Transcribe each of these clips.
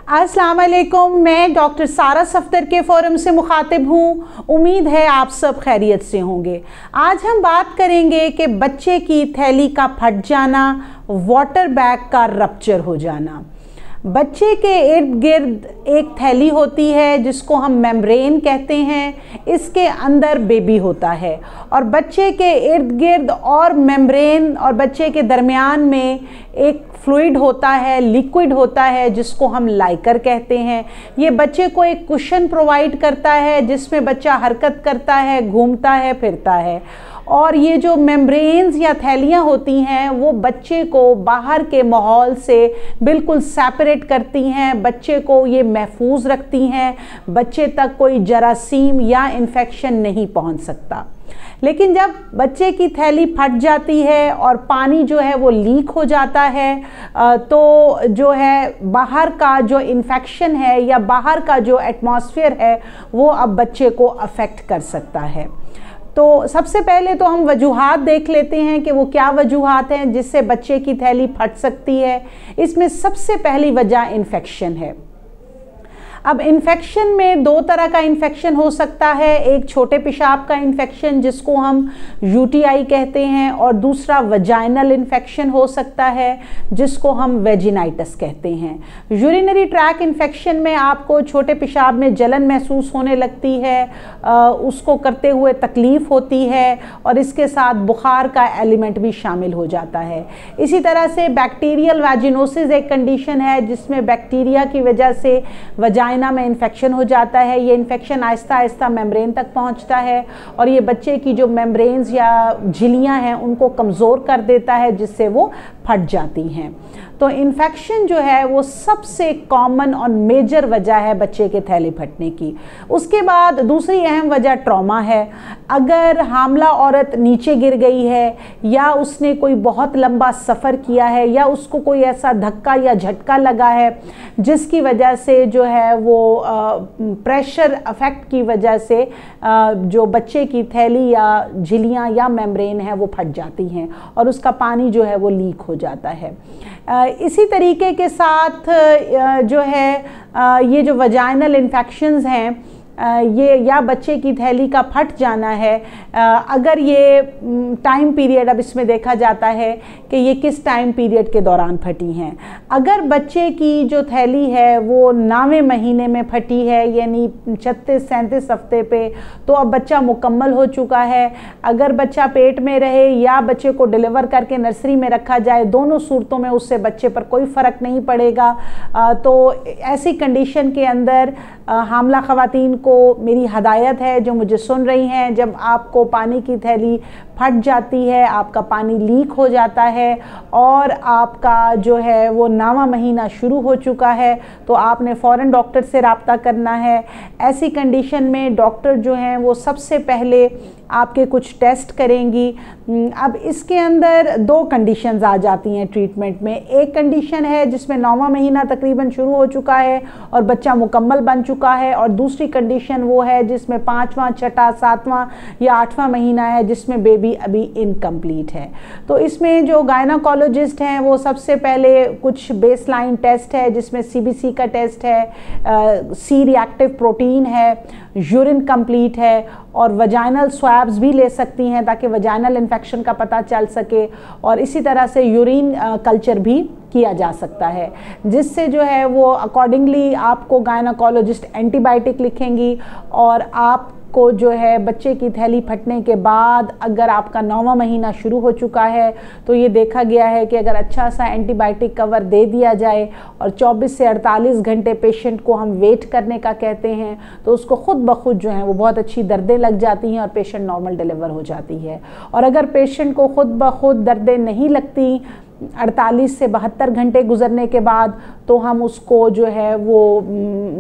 अस्सलाम वालेकुम, मैं डॉक्टर सारा सफ्दर के फोरम से मुखातिब हूँ। उम्मीद है आप सब खैरियत से होंगे। आज हम बात करेंगे कि बच्चे की थैली का फट जाना, वाटर बैग का रप्चर हो जाना। बच्चे के इर्द गिर्द एक थैली होती है जिसको हम मेम्ब्रेन कहते हैं। इसके अंदर बेबी होता है और बच्चे के इर्द गिर्द और मेम्ब्रेन और बच्चे के दरमियान में एक फ्लूइड होता है, लिक्विड होता है जिसको हम लाइकर कहते हैं। ये बच्चे को एक कुशन प्रोवाइड करता है जिसमें बच्चा हरकत करता है, घूमता है, फिरता है। और ये जो मेम्ब्रेन्स या थैलियाँ होती हैं वो बच्चे को बाहर के माहौल से बिल्कुल सेपरेट करती हैं, बच्चे को ये महफूज रखती हैं, बच्चे तक कोई जरासीम या इन्फेक्शन नहीं पहुंच सकता। लेकिन जब बच्चे की थैली फट जाती है और पानी जो है वो लीक हो जाता है तो जो है बाहर का जो इन्फेक्शन है या बाहर का जो एटमॉस्फेयर है वो अब बच्चे को अफेक्ट कर सकता है। तो सबसे पहले तो हम वजूहात देख लेते हैं कि वो क्या वजूहात हैं जिससे बच्चे की थैली फट सकती है। इसमें सबसे पहली वजह इन्फेक्शन है। अब इन्फेक्शन में दो तरह का इन्फेक्शन हो सकता है, एक छोटे पेशाब का इन्फेक्शन जिसको हम यूटीआई कहते हैं और दूसरा वजाइनल इन्फेक्शन हो सकता है जिसको हम वेजिनाइटिस कहते हैं। यूरिनरी ट्रैक इन्फेक्शन में आपको छोटे पेशाब में जलन महसूस होने लगती है, उसको करते हुए तकलीफ़ होती है और इसके साथ बुखार का एलिमेंट भी शामिल हो जाता है। इसी तरह से बैक्टीरियल वैजिनोसिस एक कंडीशन है जिसमें बैक्टीरिया की वजह से वजाइना में इन्फेक्शन हो जाता है। ये इन्फेक्शन आहिस्ता आहिस्ता मेम्ब्रेन तक पहुंचता है और ये बच्चे की जो मेम्ब्रेन्स या झिल्लियां हैं उनको कमज़ोर कर देता है जिससे वो फट जाती हैं। तो इन्फेक्शन जो है वो सबसे कॉमन और मेजर वजह है बच्चे के थैली फटने की। उसके बाद दूसरी अहम वजह ट्रॉमा है। अगर हामला औरत नीचे गिर गई है या उसने कोई बहुत लंबा सफ़र किया है या उसको कोई ऐसा धक्का या झटका लगा है जिसकी वजह से जो है वो प्रेशर अफेक्ट की वजह से जो बच्चे की थैली या झिल्लियाँ या मेम्ब्रेन है वो फट जाती हैं और उसका पानी जो है वो लीक हो जाता है। इसी तरीके के साथ जो है ये जो वजाइनल इन्फेक्शंस हैं ये या बच्चे की थैली का फट जाना है, अगर ये टाइम पीरियड अब इसमें देखा जाता है कि ये किस टाइम पीरियड के दौरान फटी हैं। अगर बच्चे की जो थैली है वो 9वें महीने में फटी है यानी 36-37 हफ्ते पे, तो अब बच्चा मुकम्मल हो चुका है। अगर बच्चा पेट में रहे या बच्चे को डिलीवर करके नर्सरी में रखा जाए, दोनों सूरतों में उससे बच्चे पर कोई फ़र्क नहीं पड़ेगा। तो ऐसी कंडीशन के अंदर हामला ख़वातीन को मेरी हदायत है जो मुझे सुन रही हैं, जब आपको पानी की थैली फट जाती है, आपका पानी लीक हो जाता है और आपका जो है वो 9वां महीना शुरू हो चुका है, तो आपने फ़ौरन डॉक्टर से रब्ता करना है। ऐसी कंडीशन में डॉक्टर जो हैं वो सबसे पहले आपके कुछ टेस्ट करेंगी। अब इसके अंदर दो कंडीशंस आ जाती हैं ट्रीटमेंट में। एक कंडीशन है जिसमें 9वां महीना तकरीबन शुरू हो चुका है और बच्चा मुकम्मल बन चुका है, और दूसरी कंडीशन वो है जिसमें 5वां, 6वां, 7वां या 8वां महीना है जिसमें बेबी अभी इनकम्प्लीट है। तो इसमें जो गायनाकोलॉजिस्ट हैं वो सबसे पहले कुछ बेसलाइन टेस्ट है जिसमें CBC का टेस्ट है, C रिएक्टिव प्रोटीन है, यूरिन कंप्लीट है और वजाइनल स्वैब्स भी ले सकती हैं ताकि वजाइनल इन्फेक्शन का पता चल सके, और इसी तरह से यूरिन कल्चर भी किया जा सकता है जिससे जो है वो अकॉर्डिंगली आपको गायनाकोलॉजिस्ट एंटीबायोटिक लिखेंगी। और आपको जो है बच्चे की थैली फटने के बाद अगर आपका 9वां महीना शुरू हो चुका है तो ये देखा गया है कि अगर अच्छा सा एंटीबायोटिक कवर दे दिया जाए और 24 से 48 घंटे पेशेंट को हम वेट करने का कहते हैं, तो उसको खुद ब खुद जो है वो बहुत अच्छी दर्दें लग जाती हैं और पेशेंट नॉर्मल डिलीवर हो जाती है। और अगर पेशेंट को खुद ब खुद दर्दें नहीं लगती 48 से 72 घंटे गुजरने के बाद, तो हम उसको जो है वो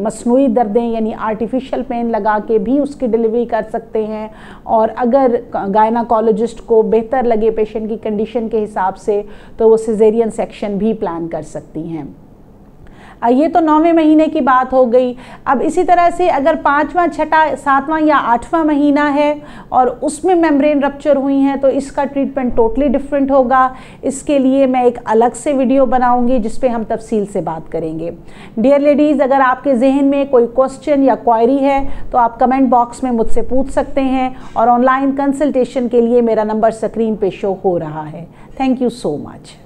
मसनूई दर्दें यानी आर्टिफिशियल पेन लगा के भी उसकी डिलीवरी कर सकते हैं। और अगर गायनाकोलॉजिस्ट को बेहतर लगे पेशेंट की कंडीशन के हिसाब से तो वो सिजेरियन सेक्शन भी प्लान कर सकती हैं। ये तो 9वें महीने की बात हो गई। अब इसी तरह से अगर 5वां, 6वां, 7वां या 8वां महीना है और उसमें मेम्ब्रेन रप्चर हुई हैं तो इसका ट्रीटमेंट टोटली डिफरेंट होगा। इसके लिए मैं एक अलग से वीडियो बनाऊंगी जिस पे हम तफसील से बात करेंगे। डियर लेडीज़, अगर आपके जहन में कोई क्वेश्चन या क्वेरी है तो आप कमेंट बॉक्स में मुझसे पूछ सकते हैं और ऑनलाइन कंसल्टेशन के लिए मेरा नंबर स्क्रीन पे शो हो रहा है। Thank you so much.